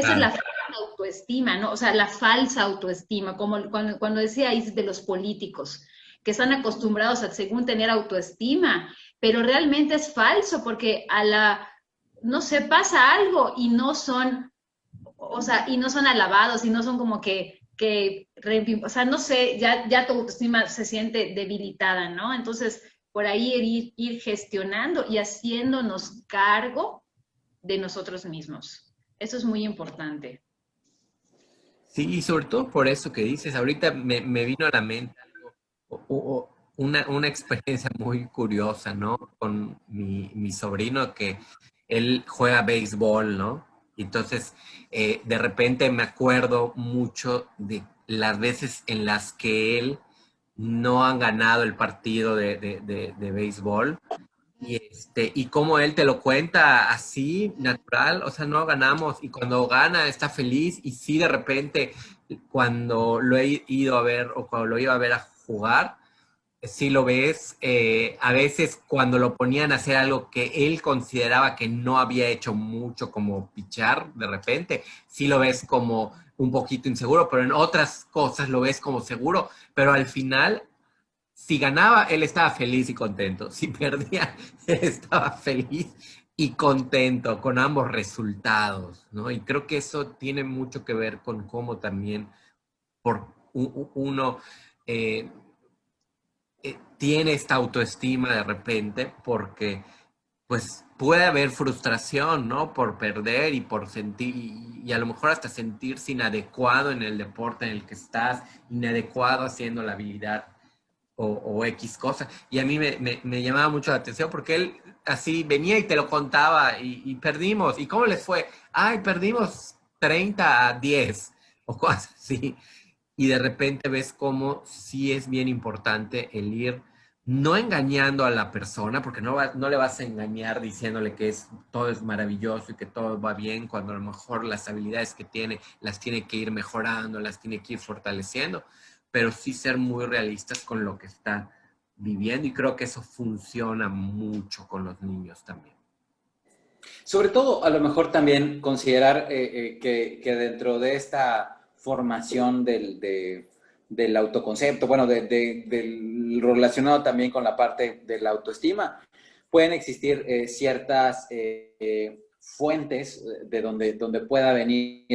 la falsa autoestima, ¿no? O sea, la falsa autoestima, como cuando decía ahí de los políticos, que están acostumbrados a según tener autoestima, pero realmente es falso porque no sé, pasa algo y no son, o sea, y no son alabados y no son como o sea, no sé, ya tu autoestima se siente debilitada, ¿no? Entonces, por ahí ir gestionando y haciéndonos cargo de nosotros mismos. Eso es muy importante. Sí, y sobre todo por eso que dices, ahorita me vino a la mente una experiencia muy curiosa, ¿no? Con mi sobrino que él juega béisbol, ¿no? Y entonces, de repente me acuerdo mucho de las veces en las que él no han ganado el partido de béisbol y cómo él te lo cuenta así, natural, o sea, no ganamos y cuando gana está feliz y sí de repente cuando lo he ido a ver o cuando lo iba a ver a jugar, sí lo ves, a veces cuando lo ponían a hacer algo que él consideraba que no había hecho mucho como pichar, de repente, sí lo ves como un poquito inseguro, pero en otras cosas lo ves como seguro, pero al final si ganaba, él estaba feliz y contento. Si perdía, él estaba feliz y contento con ambos resultados, ¿no? Y creo que eso tiene mucho que ver con cómo también uno tiene esta autoestima de repente, porque pues puede haber frustración, ¿no? Por perder y por sentir, y a lo mejor hasta sentirse inadecuado en el deporte en el que estás, inadecuado haciendo la habilidad o X cosa. Y a mí me llamaba mucho la atención porque él así venía y te lo contaba y perdimos. ¿Y cómo les fue? Ay, perdimos 30-10 o cosas así. Y de repente ves cómo sí es bien importante el ir no engañando a la persona, porque no le vas a engañar diciéndole que todo es maravilloso y que todo va bien, cuando a lo mejor las habilidades que tiene las tiene que ir mejorando, las tiene que ir fortaleciendo, pero sí ser muy realistas con lo que está viviendo y creo que eso funciona mucho con los niños también. Sobre todo, a lo mejor también considerar que dentro de esta formación del autoconcepto, bueno, del relacionado también con la parte de la autoestima, pueden existir ciertas fuentes de donde pueda venir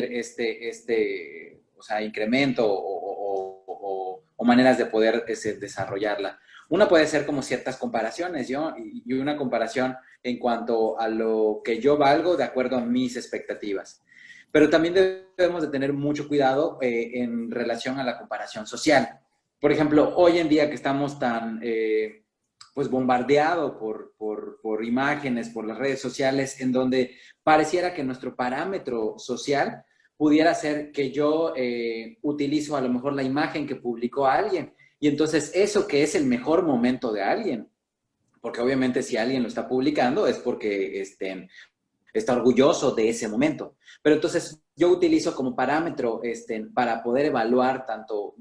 o sea, incremento o maneras de poder desarrollarla. Una puede ser como ciertas comparaciones, y una comparación en cuanto a lo que yo valgo de acuerdo a mis expectativas. Pero también debemos de tener mucho cuidado en relación a la comparación social. Por ejemplo, hoy en día que estamos tan pues bombardeados por imágenes, por las redes sociales, en donde pareciera que nuestro parámetro social pudiera ser que yo utilizo a lo mejor la imagen que publicó alguien, y entonces eso que es el mejor momento de alguien, porque obviamente si alguien lo está publicando es porque está orgulloso de ese momento. Pero entonces yo utilizo como parámetro para poder evaluar tanto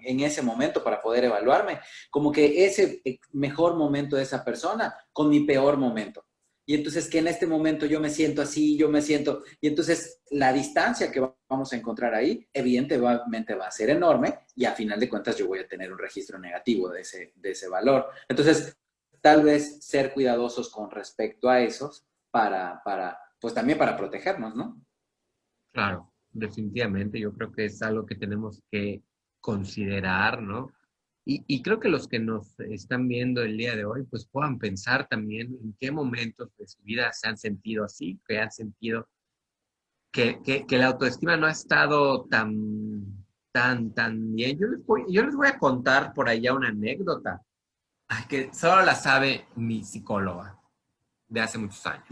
en ese momento, para poder evaluarme, como que ese mejor momento de esa persona con mi peor momento. Y entonces que en este momento yo me siento así, y entonces la distancia que vamos a encontrar ahí, evidentemente va a ser enorme, y a final de cuentas yo voy a tener un registro negativo de ese valor. Entonces, tal vez ser cuidadosos con respecto a esos, pues también para protegernos, ¿no? Claro, definitivamente. Yo creo que es algo que tenemos que considerar, ¿no? Y creo que los que nos están viendo el día de hoy, pues puedan pensar también en qué momentos de su vida se han sentido así, que han sentido que la autoestima no ha estado tan bien. Yo les voy a contar por allá una anécdota, que solo la sabe mi psicóloga de hace muchos años.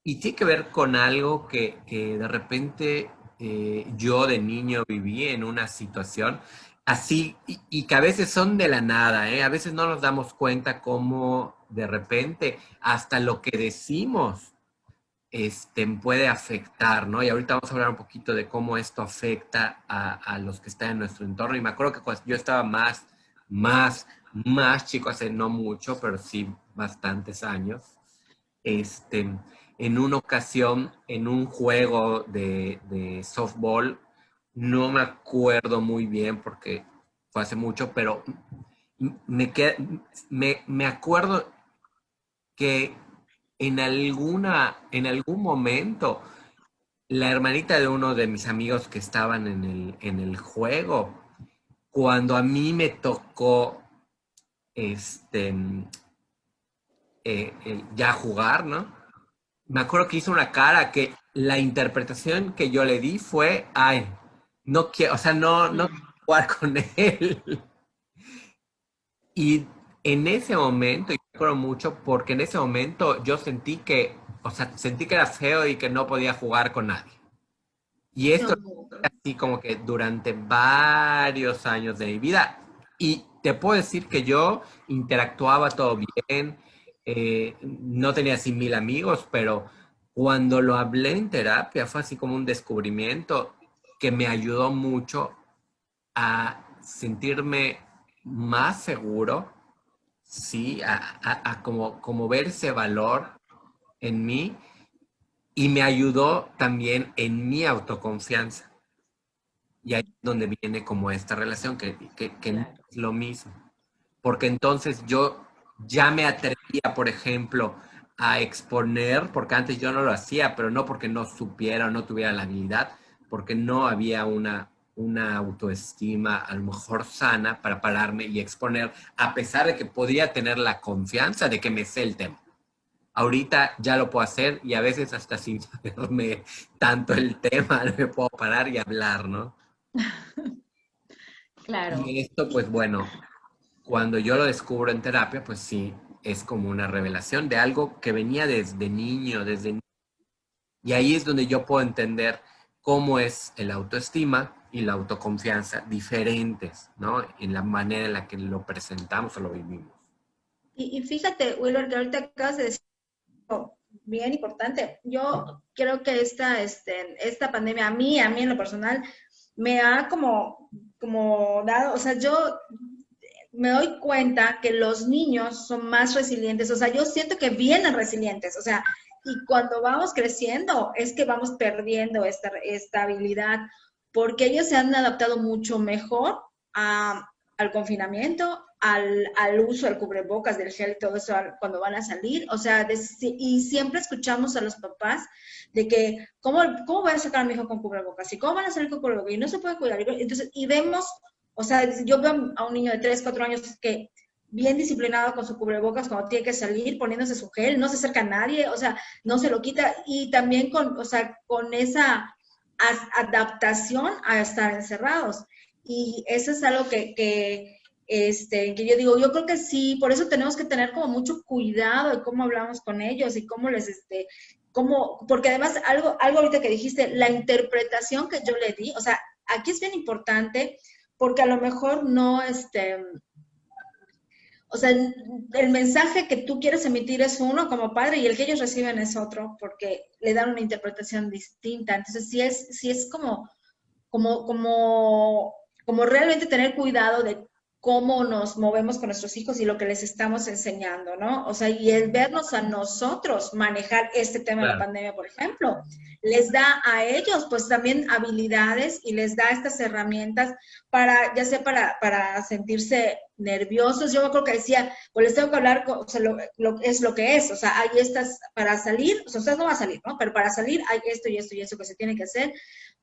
Y tiene que ver con algo que de repente yo de niño viví en una situación así, y que a veces son de la nada, ¿eh? A veces no nos damos cuenta cómo de repente hasta lo que decimos puede afectar, ¿no? Y ahorita vamos a hablar un poquito de cómo esto afecta a los que están en nuestro entorno. Y me acuerdo que cuando yo estaba más chico, hace no mucho, pero sí bastantes años, en una ocasión, en un juego de softball, no me acuerdo muy bien porque fue hace mucho, pero me acuerdo que en algún momento, la hermanita de uno de mis amigos que estaban en el juego, cuando a mí me tocó ya jugar, ¿no? Me acuerdo que hizo una cara que la interpretación que yo le di fue, ay, no quiero, o sea, no quiero jugar con él. Y en ese momento, y me acuerdo mucho, porque en ese momento yo sentí que era feo y que no podía jugar con nadie. Y esto así como que durante varios años de mi vida. Y te puedo decir que yo interactuaba todo bien, no tenía así 1000 amigos, pero cuando lo hablé en terapia fue así como un descubrimiento que me ayudó mucho a sentirme más seguro, sí, a como ver ese valor en mí, y me ayudó también en mi autoconfianza. Y ahí es donde viene como esta relación que no es lo mismo. Porque entonces yo ya me atrevía, por ejemplo, a exponer, porque antes yo no lo hacía, pero no porque no supiera o no tuviera la habilidad, porque no había una autoestima a lo mejor sana para pararme y exponer, a pesar de que podría tener la confianza de que me sé el tema. Ahorita ya lo puedo hacer, y a veces hasta sin saberme tanto el tema, me puedo parar y hablar, ¿no? Claro. Y esto, pues bueno, cuando yo lo descubro en terapia, pues sí, es como una revelación de algo que venía desde niño. Y ahí es donde yo puedo entender cómo es el autoestima y la autoconfianza diferentes, ¿no? En la manera en la que lo presentamos o lo vivimos. Y fíjate, Wilber, que ahorita acabas de decir algo bien importante. Yo creo que esta pandemia a mí en lo personal, me ha como dado, o sea, yo me doy cuenta que los niños son más resilientes, o sea, yo siento que vienen resilientes, o sea, y cuando vamos creciendo es que vamos perdiendo esta habilidad, porque ellos se han adaptado mucho mejor al confinamiento, al uso del cubrebocas, del gel y todo eso cuando van a salir, o sea, y siempre escuchamos a los papás de que, ¿cómo voy a sacar a mi hijo con cubrebocas? ¿Y cómo van a salir con cubrebocas? Y no se puede cuidar. Entonces, y vemos O sea, yo veo a un niño de 3, 4 años que bien disciplinado con su cubrebocas cuando tiene que salir, poniéndose su gel, no se acerca a nadie, o sea, no se lo quita, y también con, o sea, con esa adaptación a estar encerrados. Y eso es algo que yo digo, yo creo que sí, por eso tenemos que tener como mucho cuidado de cómo hablamos con ellos y cómo les, porque además algo ahorita que dijiste, la interpretación que yo le di, o sea, aquí es bien importante porque a lo mejor no, o sea, el mensaje que tú quieres emitir es uno como padre y el que ellos reciben es otro porque le dan una interpretación distinta. Entonces, sí es como realmente tener cuidado de cómo nos movemos con nuestros hijos y lo que les estamos enseñando, ¿no? O sea, y el vernos a nosotros manejar este tema de la pandemia, por ejemplo, les da a ellos pues también habilidades y les da estas herramientas para, ya sea para sentirse nerviosos. Yo me acuerdo que decía, pues les tengo que hablar, o sea, es lo que es, o sea, hay estas, para salir, o sea, ustedes no van a salir, ¿no? Pero para salir hay esto y esto y eso que se tiene que hacer.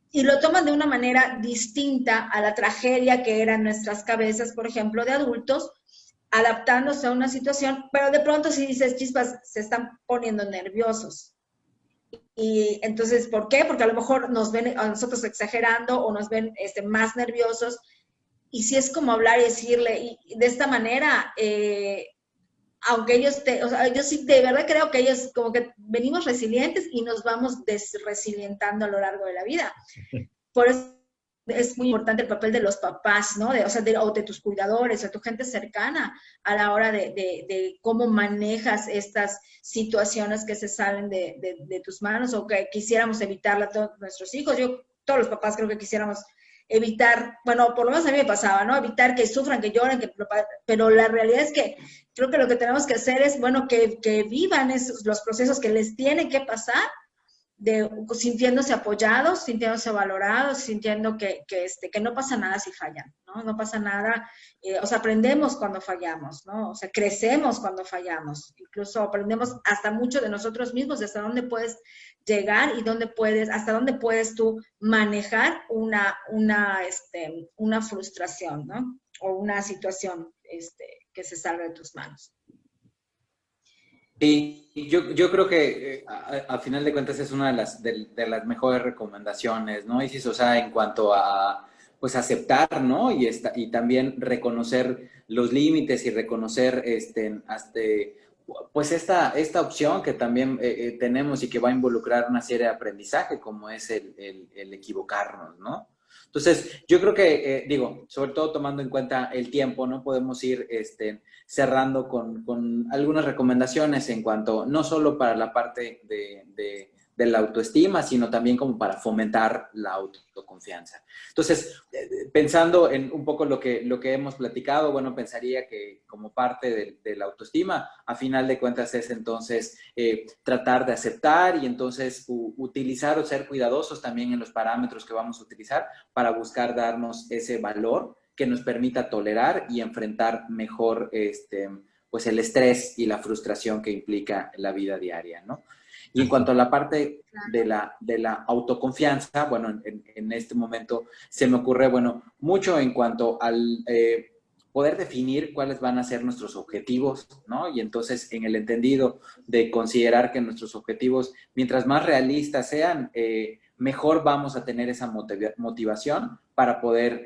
Y lo toman de una manera distinta a la tragedia que eran nuestras cabezas, por ejemplo, de adultos, adaptándose a una situación, pero de pronto si dices, chispas, se están poniendo nerviosos. Y entonces, ¿por qué? Porque a lo mejor nos ven a nosotros exagerando o nos ven más nerviosos. Y si es como hablar y decirle, y de esta manera, aunque ellos, o sea, yo sí de verdad creo que ellos como que venimos resilientes y nos vamos desresilientando a lo largo de la vida. Por eso es muy importante el papel de los papás, ¿no? O sea, o de tus cuidadores, o de tu gente cercana a la hora de cómo manejas estas situaciones que se salen de tus manos o que quisiéramos evitarla a todos nuestros hijos. Todos los papás creo que quisiéramos evitar, bueno, por lo menos a mí me pasaba, ¿no? Evitar que sufran, que lloren, pero la realidad es que creo que lo que tenemos que hacer es, bueno, que vivan los procesos que les tienen que pasar, sintiéndose apoyados, sintiéndose valorados, sintiendo que no pasa nada si fallan, ¿no? No pasa nada, o sea, aprendemos cuando fallamos, ¿no? O sea, crecemos cuando fallamos, incluso aprendemos hasta mucho de nosotros mismos, de hasta dónde puedes llegar y hasta dónde puedes tú manejar una frustración, ¿no? O una situación que se salga de tus manos. Y yo creo que a final de cuentas es una de las mejores recomendaciones, ¿no? Isis, o sea, en cuanto a pues aceptar, ¿no? Y también reconocer los límites y reconocer pues esta opción que también tenemos y que va a involucrar una serie de aprendizaje como es el equivocarnos, ¿no? Entonces, yo creo que, sobre todo tomando en cuenta el tiempo, ¿no? Podemos ir cerrando con algunas recomendaciones en cuanto, no solo para la parte de la autoestima, sino también como para fomentar la autoconfianza. Entonces, pensando en un poco lo que hemos platicado, bueno, pensaría que como parte de la autoestima, a final de cuentas es entonces tratar de aceptar y entonces utilizar o ser cuidadosos también en los parámetros que vamos a utilizar para buscar darnos ese valor que nos permita tolerar y enfrentar mejor pues el estrés y la frustración que implica la vida diaria, ¿no? Y en cuanto a la parte de la autoconfianza, bueno, en este momento se me ocurre, bueno, mucho en cuanto al poder definir cuáles van a ser nuestros objetivos, ¿no? Y entonces en el entendido de considerar que nuestros objetivos, mientras más realistas sean, mejor vamos a tener esa motivación para poder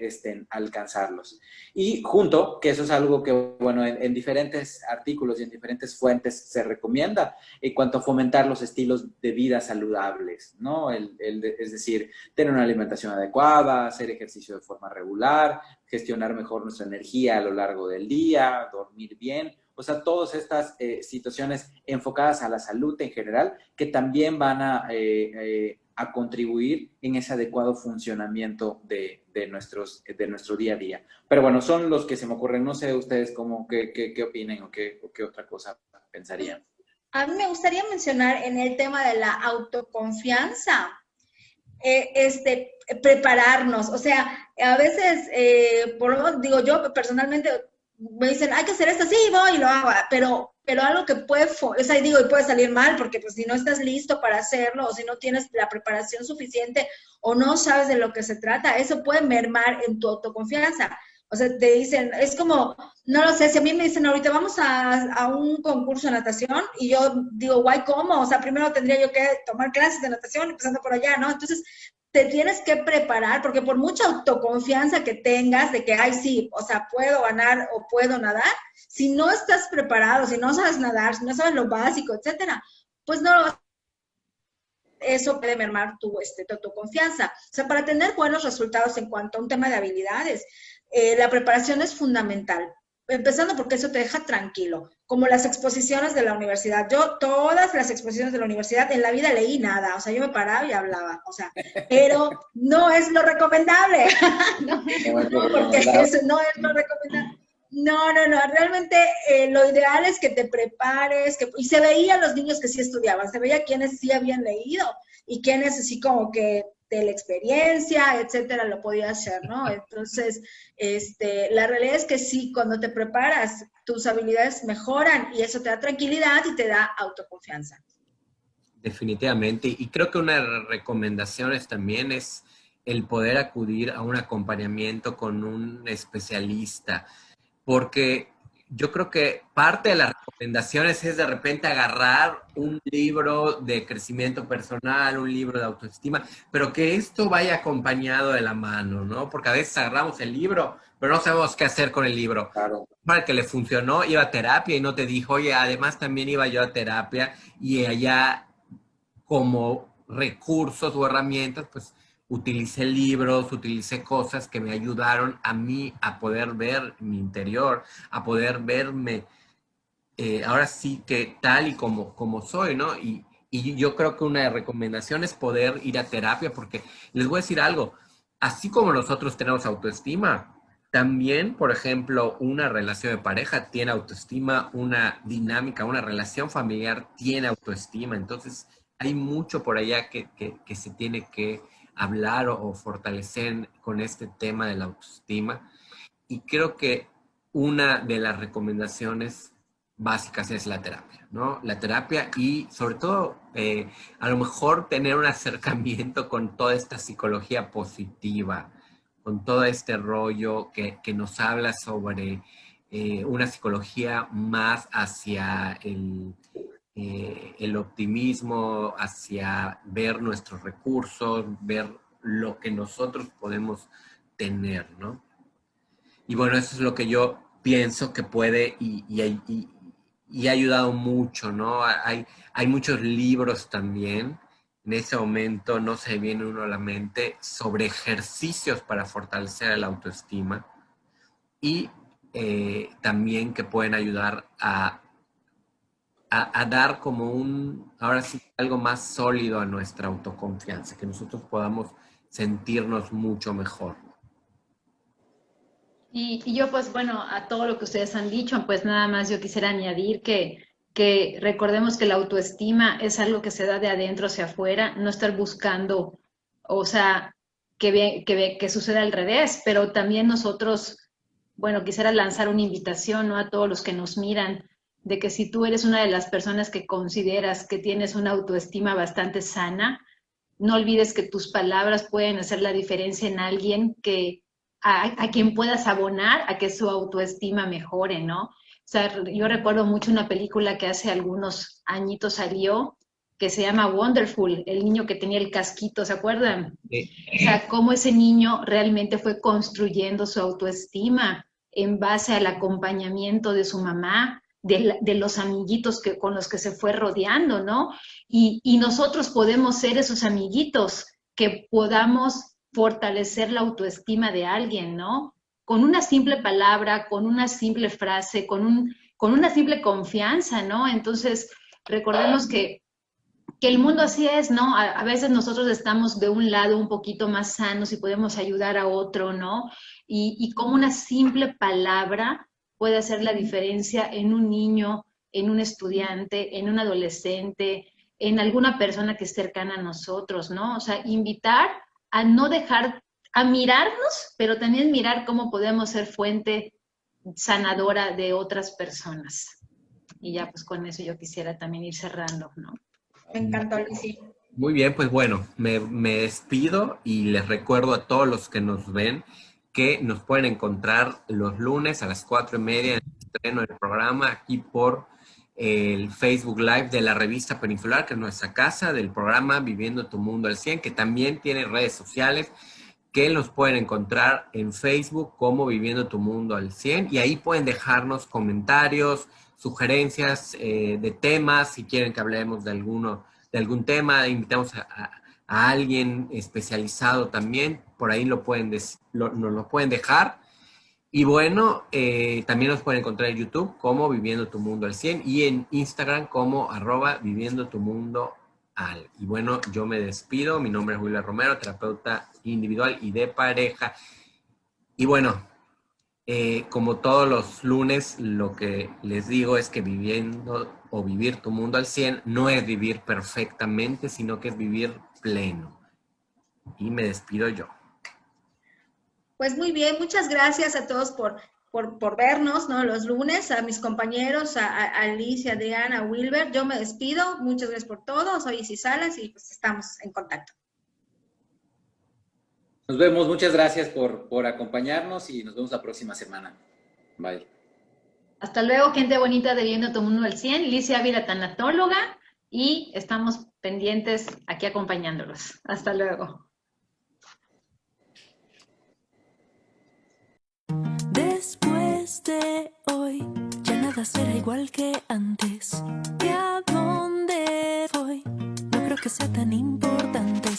alcanzarlos. Y junto, que eso es algo que, bueno, en diferentes artículos y en diferentes fuentes se recomienda, en cuanto a fomentar los estilos de vida saludables, ¿no? Es decir, tener una alimentación adecuada, hacer ejercicio de forma regular, gestionar mejor nuestra energía a lo largo del día, dormir bien. O sea, todas estas situaciones enfocadas a la salud en general que también van a contribuir en ese adecuado funcionamiento de nuestro día a día. Pero bueno, son los que se me ocurren. No sé ustedes qué opinen o qué otra cosa pensarían. A mí me gustaría mencionar en el tema de la autoconfianza, prepararnos. O sea, a veces, por lo menos digo yo personalmente, me dicen, hay que hacer esto, sí, voy y lo hago, pero algo que puede, o sea, digo, y puede salir mal, porque pues si no estás listo para hacerlo, o si no tienes la preparación suficiente, o no sabes de lo que se trata, eso puede mermar en tu autoconfianza. O sea, te dicen, es como, no lo sé, si a mí me dicen ahorita vamos a un concurso de natación y yo digo, guay, ¿cómo? O sea, primero tendría yo que tomar clases de natación empezando por allá, ¿no? Entonces, te tienes que preparar, porque por mucha autoconfianza que tengas de que, ay, sí, o sea, puedo ganar o puedo nadar, si no estás preparado, si no sabes nadar, si no sabes lo básico, etcétera, pues no lo vas a. Eso puede mermar tu confianza. O sea, para tener buenos resultados en cuanto a un tema de habilidades, la preparación es fundamental. Empezando porque eso te deja tranquilo, como las exposiciones de la universidad. Yo todas las exposiciones de la universidad en la vida leí nada, o sea, yo me paraba y hablaba, o sea, pero no es lo recomendable. No, porque eso no es lo recomendable. No, realmente lo ideal es que te prepares, y se veía a los niños que sí estudiaban, se veía quienes sí habían leído y quienes así como que de la experiencia, etcétera, lo podía hacer, ¿no? Entonces, la realidad es que sí, cuando te preparas, tus habilidades mejoran y eso te da tranquilidad y te da autoconfianza. Definitivamente. Y creo que una de las recomendaciones también es el poder acudir a un acompañamiento con un especialista, porque yo creo que parte de las recomendaciones es de repente agarrar un libro de crecimiento personal, un libro de autoestima, pero que esto vaya acompañado de la mano, ¿no? Porque a veces agarramos el libro, pero no sabemos qué hacer con el libro. Claro. Para el que le funcionó, iba a terapia y no te dijo, oye, además también iba yo a terapia y allá como recursos o herramientas, pues utilicé libros, utilicé cosas que me ayudaron a mí a poder ver mi interior, a poder verme ahora sí que tal y como soy, ¿no? Y yo creo que una recomendación es poder ir a terapia, porque les voy a decir algo, así como nosotros tenemos autoestima, también, por ejemplo, una relación de pareja tiene autoestima, una dinámica, una relación familiar tiene autoestima, entonces hay mucho por allá que se tiene que hablar o fortalecer con este tema de la autoestima. Y creo que una de las recomendaciones básicas es la terapia, ¿no? La terapia y sobre todo a lo mejor tener un acercamiento con toda esta psicología positiva, con todo este rollo que nos habla sobre una psicología más hacia el optimismo, hacia ver nuestros recursos, ver lo que nosotros podemos tener, ¿no? Y bueno, eso es lo que yo pienso que puede y ha ayudado mucho, ¿no? Hay muchos libros también, en ese momento no se viene uno a la mente, sobre ejercicios para fortalecer la autoestima y también que pueden ayudar a dar como ahora sí, algo más sólido a nuestra autoconfianza, que nosotros podamos sentirnos mucho mejor. Y yo, pues bueno, a todo lo que ustedes han dicho, pues nada más yo quisiera añadir que recordemos que la autoestima es algo que se da de adentro hacia afuera, no estar buscando, o sea, que suceda al revés, pero también nosotros, bueno, quisiera lanzar una invitación, ¿no?, a todos los que nos miran, de que si tú eres una de las personas que consideras que tienes una autoestima bastante sana, no olvides que tus palabras pueden hacer la diferencia en alguien a quien puedas abonar a que su autoestima mejore, ¿no? O sea, yo recuerdo mucho una película que hace algunos añitos salió, que se llama Wonderful, el niño que tenía el casquito, ¿se acuerdan? Sí. O sea, cómo ese niño realmente fue construyendo su autoestima en base al acompañamiento de su mamá, de los amiguitos con los que se fue rodeando, ¿no? Y nosotros podemos ser esos amiguitos que podamos fortalecer la autoestima de alguien, ¿no? Con una simple palabra, con una simple frase, con una simple confianza, ¿no? Entonces, recordemos que el mundo así es, ¿no? A veces nosotros estamos de un lado un poquito más sanos y podemos ayudar a otro, ¿no? Y como una simple palabra puede hacer la diferencia en un niño, en un estudiante, en un adolescente, en alguna persona que es cercana a nosotros, ¿no? O sea, invitar a no dejar, a mirarnos, pero también mirar cómo podemos ser fuente sanadora de otras personas. Y ya, pues con eso yo quisiera también ir cerrando, ¿no? Me encantó, Lizzy. Muy bien, pues bueno, me despido y les recuerdo a todos los que nos ven que nos pueden encontrar los lunes a las 4:30 en el estreno del programa aquí por el Facebook Live de la revista Peninsular, que es nuestra casa, del programa Viviendo tu Mundo al 100, que también tiene redes sociales, que nos pueden encontrar en Facebook como Viviendo tu Mundo al 100, y ahí pueden dejarnos comentarios, sugerencias de temas, si quieren que hablemos de algún tema, invitamos a alguien especializado también, por ahí nos lo pueden dejar. Y bueno, también nos pueden encontrar en YouTube como Viviendo tu Mundo al 100 y en Instagram como @Viviendo tu Mundo al. Y bueno, yo me despido. Mi nombre es Wilber Romero, terapeuta individual y de pareja. Y bueno, como todos los lunes, lo que les digo es que viviendo o vivir tu mundo al 100 no es vivir perfectamente, sino que es vivir pleno. Y me despido yo. Pues muy bien, muchas gracias a todos por vernos, ¿no? Los lunes, a mis compañeros, a Liz, a Adriana, a Wilber. Yo me despido, muchas gracias por todo. Soy Isis Salas y pues estamos en contacto. Nos vemos, muchas gracias por acompañarnos y nos vemos la próxima semana. Bye. Hasta luego, gente bonita de Viviendo tu Mundo al 100. Licia Ávila, tanatóloga, y estamos pendientes aquí acompañándolos. Hasta luego. Después de hoy, ya nada será igual que antes. ¿Y a dónde voy? No creo que sea tan importante.